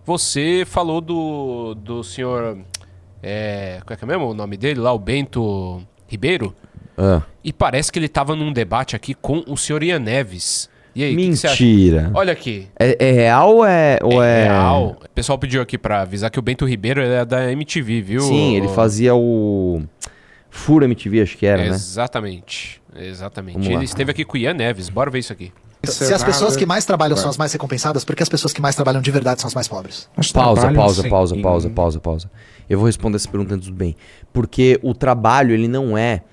você falou do senhor... qual é que é mesmo o nome dele lá? O Bento Ribeiro? E parece que ele tava num debate aqui com o senhor Ian Neves. E aí, Mentira. Que você acha? Olha aqui. É real ou é... real. O pessoal pediu aqui pra avisar que o Bento Ribeiro é da MTV, viu? Sim, ele fazia o... Furo MTV, acho que era, né? Exatamente. Ele esteve aqui com o Ian Neves. Bora ver isso aqui. Se as pessoas que mais trabalham são as mais recompensadas, por que as pessoas que mais trabalham de verdade são as mais pobres? Pausa. Eu vou responder essa pergunta tudo bem. Porque o trabalho, ele não é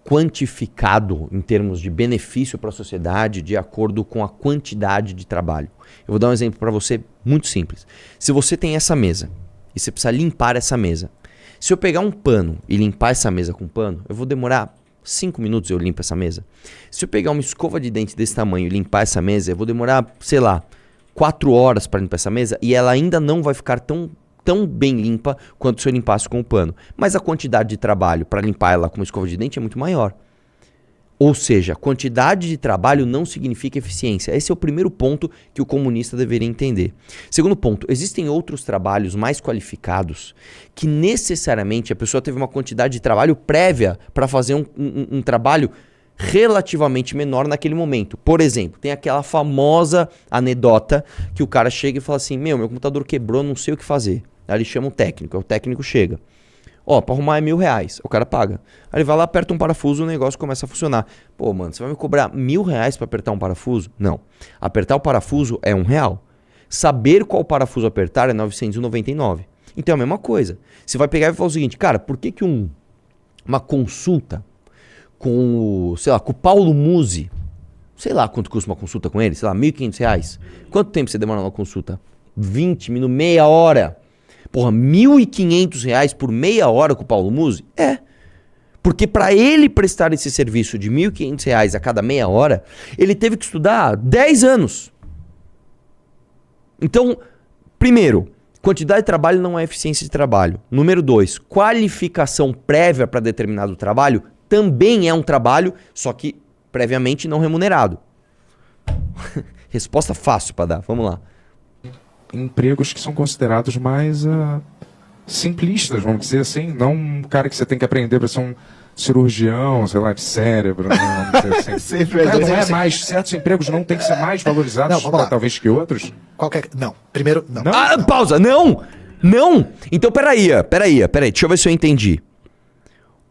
quantificado em termos de benefício para a sociedade de acordo com a quantidade de trabalho. Eu vou dar um exemplo para você muito simples. Se você tem essa mesa e você precisa limpar essa mesa, se eu pegar um pano e limpar essa mesa com pano, eu vou demorar 5 minutos eu limpo essa mesa. Se eu pegar uma escova de dente desse tamanho e limpar essa mesa, eu vou demorar, 4 horas para limpar essa mesa e ela ainda não vai ficar tão bem limpa quanto se eu limpasse com o pano. Mas a quantidade de trabalho para limpar ela com uma escova de dente é muito maior. Ou seja, quantidade de trabalho não significa eficiência. Esse é o primeiro ponto que o comunista deveria entender. Segundo ponto, existem outros trabalhos mais qualificados que necessariamente a pessoa teve uma quantidade de trabalho prévia para fazer um trabalho relativamente menor naquele momento. Por exemplo, tem aquela famosa anedota que o cara chega e fala assim, meu computador quebrou, não sei o que fazer. Aí ele chama o técnico chega. Pra arrumar é R$1.000, o cara paga. Aí ele vai lá, aperta um parafuso, o negócio começa a funcionar. Pô, mano, você vai me cobrar R$1.000 pra apertar um parafuso? Não. Apertar o parafuso é R$1. Saber qual parafuso apertar é 999. Então é a mesma coisa. Você vai pegar e falar o seguinte, cara, por que uma consulta com com o Paulo Musi, sei lá quanto custa uma consulta com ele, R$1.500. Quanto tempo você demora numa consulta? 20 minutos, meia hora. Porra, R$1.500 por meia hora com o Paulo Musi? É. Porque para ele prestar esse serviço de R$1.500 a cada meia hora, ele teve que estudar 10 anos. Então, primeiro, quantidade de trabalho não é eficiência de trabalho. Número 2, qualificação prévia para determinado trabalho também é um trabalho, só que previamente não remunerado. Resposta fácil para dar, vamos lá. Empregos que são considerados mais simplistas, vamos dizer assim, não um cara que você tem que aprender para ser um cirurgião, sei lá, de cérebro, né? Vamos dizer assim. Não é mais, certos empregos não tem que ser mais valorizados, talvez que outros? Não, primeiro, não. Pausa, não! Então peraí, deixa eu ver se eu entendi.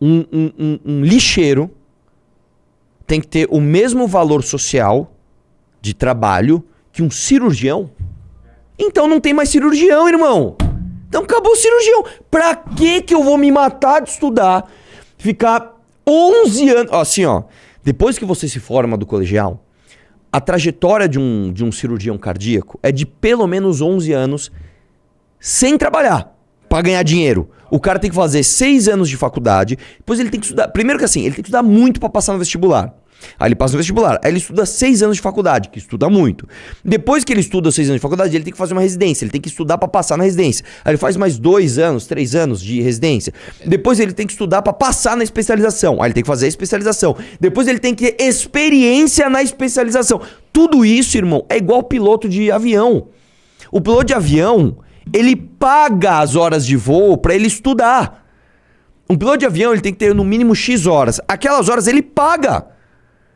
Um lixeiro tem que ter o mesmo valor social de trabalho que um cirurgião? Então não tem mais cirurgião, irmão. Então acabou o cirurgião. Pra que eu vou me matar de estudar, ficar 11 anos... Assim, depois que você se forma do colegial, a trajetória de um cirurgião cardíaco é de pelo menos 11 anos sem trabalhar, pra ganhar dinheiro. O cara tem que fazer 6 anos de faculdade, depois ele tem que estudar... Primeiro que assim, ele tem que estudar muito pra passar no vestibular. Aí ele passa no vestibular, aí ele estuda 6 anos de faculdade, que estuda muito. Depois que ele estuda 6 anos de faculdade, ele tem que fazer uma residência, ele tem que estudar pra passar na residência. Aí ele faz mais 2 anos, 3 anos de residência. Depois ele tem que estudar pra passar na especialização. Aí ele tem que fazer a especialização. Depois ele tem que ter experiência na especialização. Tudo isso, irmão, é igual piloto de avião. O piloto de avião, ele paga as horas de voo pra ele estudar. Um piloto de avião, ele tem que ter no mínimo X horas. Aquelas horas ele paga.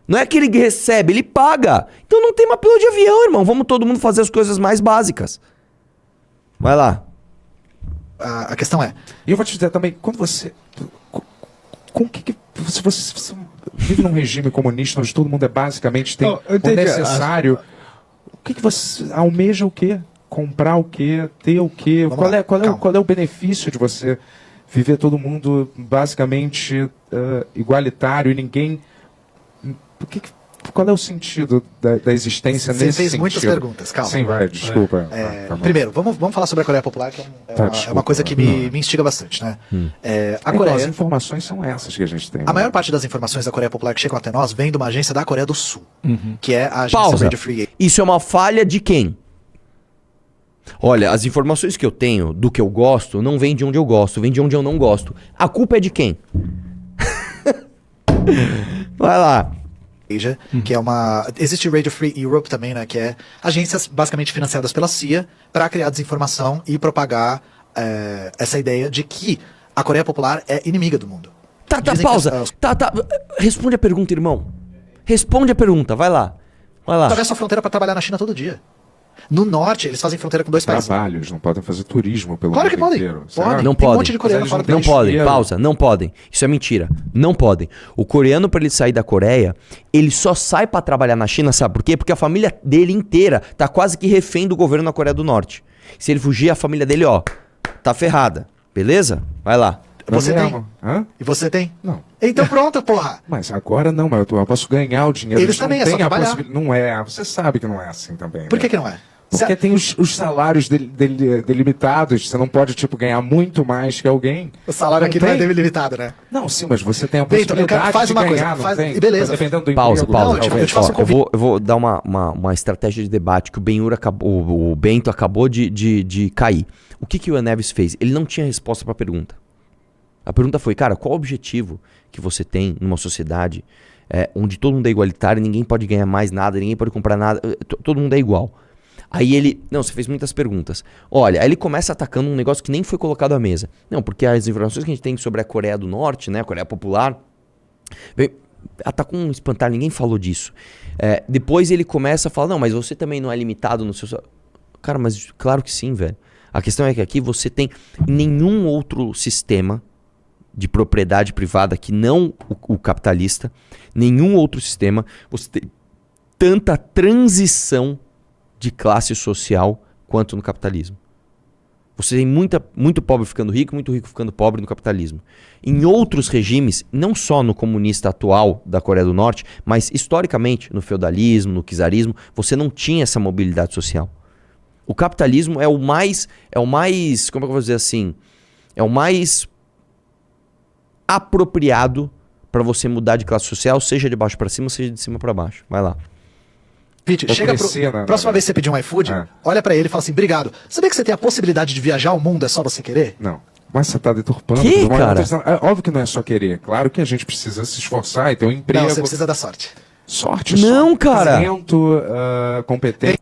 Não é que ele recebe, ele paga. Então não tem mais piloto de avião, irmão. Vamos todo mundo fazer as coisas mais básicas. Vai lá. A questão é... E eu vou te dizer também, quando você... Com que você vive num regime comunista onde todo mundo basicamente tem o necessário... O que você almeja o quê? Comprar o quê? Ter o quê? Qual é o benefício de você viver todo mundo basicamente igualitário e ninguém... Qual é o sentido da existência nesse sentido? Você fez muitas perguntas, calma. Sim, vai, desculpa. Primeiro, vamos falar sobre a Coreia Popular, que é uma coisa que me instiga bastante, né? A Coreia... As informações são essas que a gente tem. A maior parte das informações da Coreia Popular que chegam até nós vem de uma agência da Coreia do Sul, que é a agência Radio Free Asia. Isso é uma falha de quem? Olha, as informações que eu tenho do que eu gosto não vem de onde eu gosto, vem de onde eu não gosto. A culpa é de quem? Vai lá. Asia, que é existe Radio Free Europe também, né, que é agências basicamente financiadas pela CIA para criar desinformação e propagar essa ideia de que a Coreia Popular é inimiga do mundo. Pausa. Responde a pergunta, irmão. Responde a pergunta, vai lá. Atravessa a fronteira para trabalhar na China todo dia. No norte, eles fazem fronteira com 2 países. Trabalhos, não podem fazer turismo pelo claro que mundo podem. inteiro. Podem. Não Tem podem. um monte de coreano fora do Não país. podem, pausa, não podem. Isso é mentira. Não podem. O coreano, para ele sair da Coreia, ele só sai para trabalhar na China, sabe por quê? Porque a família dele inteira tá quase que refém do governo na Coreia do Norte. Se ele fugir, a família dele, tá ferrada. Beleza? Vai lá. Você Não tem? mesmo. Hã? E você tem? Não. Então pronto, porra. Mas agora não, mas eu posso ganhar o dinheiro. Eles também, é só trabalhar. Não é, você sabe que não é assim também. Por né? que não é? Porque tem os salários delimitados, você não pode, ganhar muito mais que alguém. O salário aqui não é delimitado, né? Não, sim, mas você tem a Bento, possibilidade faz uma de coisa, ganhar, não faz- tem? e beleza. Dependendo do Pausa. emprego. Não, eu te faço um convite. Eu vou dar uma estratégia de debate que o Bento acabou de cair. O que o Ian Neves fez? Ele não tinha resposta para a pergunta. A pergunta foi, cara, qual o objetivo que você tem numa sociedade onde todo mundo é igualitário, ninguém pode ganhar mais nada, ninguém pode comprar nada, todo mundo é igual. Aí ele... Não, você fez muitas perguntas. Olha, aí ele começa atacando um negócio que nem foi colocado à mesa. Não, porque as informações que a gente tem sobre a Coreia do Norte, né, a Coreia Popular... Atacou um espantalho, ninguém falou disso. Depois ele começa a falar, não, mas você também não é limitado no seu... Cara, mas claro que sim, velho. A questão é que aqui você tem nenhum outro sistema de propriedade privada que não o capitalista, nenhum outro sistema, você tem tanta transição de classe social quanto no capitalismo. Você tem muito pobre ficando rico, muito rico ficando pobre no capitalismo. Em outros regimes, não só no comunista atual da Coreia do Norte, mas historicamente no feudalismo, no czarismo, você não tinha essa mobilidade social. O capitalismo é o mais, como é que eu vou dizer assim, é o mais apropriado para você mudar de classe social, seja de baixo para cima, seja de cima para baixo. Vai lá. Pete, chega próxima vez que você pedir um iFood, olha pra ele e fala assim, obrigado. Sabia que você tem a possibilidade de viajar ao mundo, é só você querer? Não. Mas você tá deturpando. Que, cara? É óbvio que não é só querer. Claro que a gente precisa se esforçar e ter um emprego. Não, você precisa da sorte. Sorte? Não, cara. Talento, competência.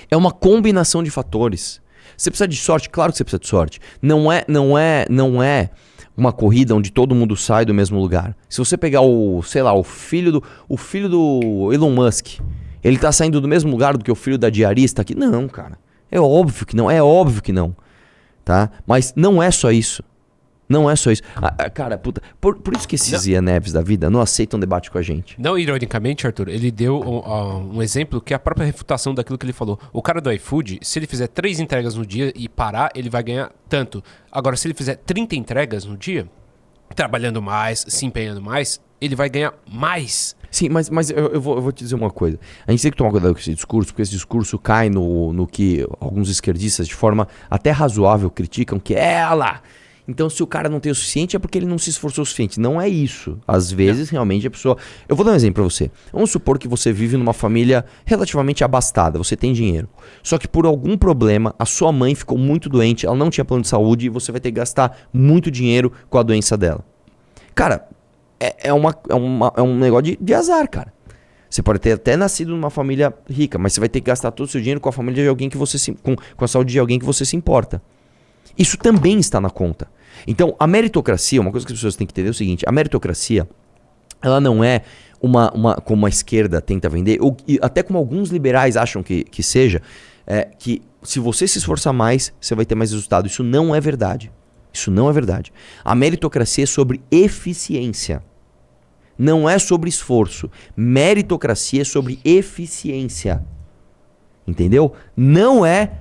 É uma combinação de fatores. Você precisa de sorte? Claro que você precisa de sorte. Não é uma corrida onde todo mundo sai do mesmo lugar. Se você pegar o filho do Elon Musk, ele tá saindo do mesmo lugar do que o filho da diarista aqui? Não, cara. É óbvio que não. Tá? Mas não é só isso. Não é só isso. Cara, puta, por isso que esses Ian Neves da vida não aceitam debate com a gente. Não, ironicamente, Arthur, ele deu um exemplo que é a própria refutação daquilo que ele falou. O cara do iFood, se ele fizer 3 entregas no dia e parar, ele vai ganhar tanto. Agora, se ele fizer 30 entregas no dia, trabalhando mais, se empenhando mais, ele vai ganhar mais. Sim, mas eu vou te dizer uma coisa. A gente tem que tomar cuidado com esse discurso, porque esse discurso cai no que alguns esquerdistas, de forma até razoável, criticam, que é ela. Então, se o cara não tem o suficiente, é porque ele não se esforçou o suficiente. Não é isso. Às vezes, realmente, a pessoa... Eu vou dar um exemplo pra você. Vamos supor que você vive numa família relativamente abastada. Você tem dinheiro. Só que por algum problema, a sua mãe ficou muito doente, ela não tinha plano de saúde e você vai ter que gastar muito dinheiro com a doença dela. Cara, é um negócio de azar, cara. Você pode ter até nascido numa família rica, mas você vai ter que gastar todo o seu dinheiro com a família de alguém que você com a saúde de alguém que você se importa. Isso também está na conta. Então, a meritocracia, uma coisa que as pessoas têm que entender é o seguinte, a meritocracia, ela não é como a esquerda tenta vender, ou até como alguns liberais acham que seja, que se você se esforçar mais, você vai ter mais resultado. Isso não é verdade. Isso não é verdade. A meritocracia é sobre eficiência. Não é sobre esforço. Meritocracia é sobre eficiência. Entendeu? Não é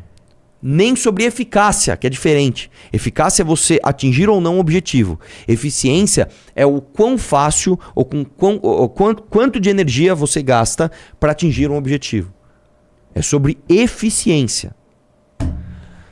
nem sobre eficácia, que é diferente. Eficácia é você atingir ou não o objetivo. Eficiência é o quão fácil ou quanto de energia você gasta para atingir um objetivo. É sobre eficiência.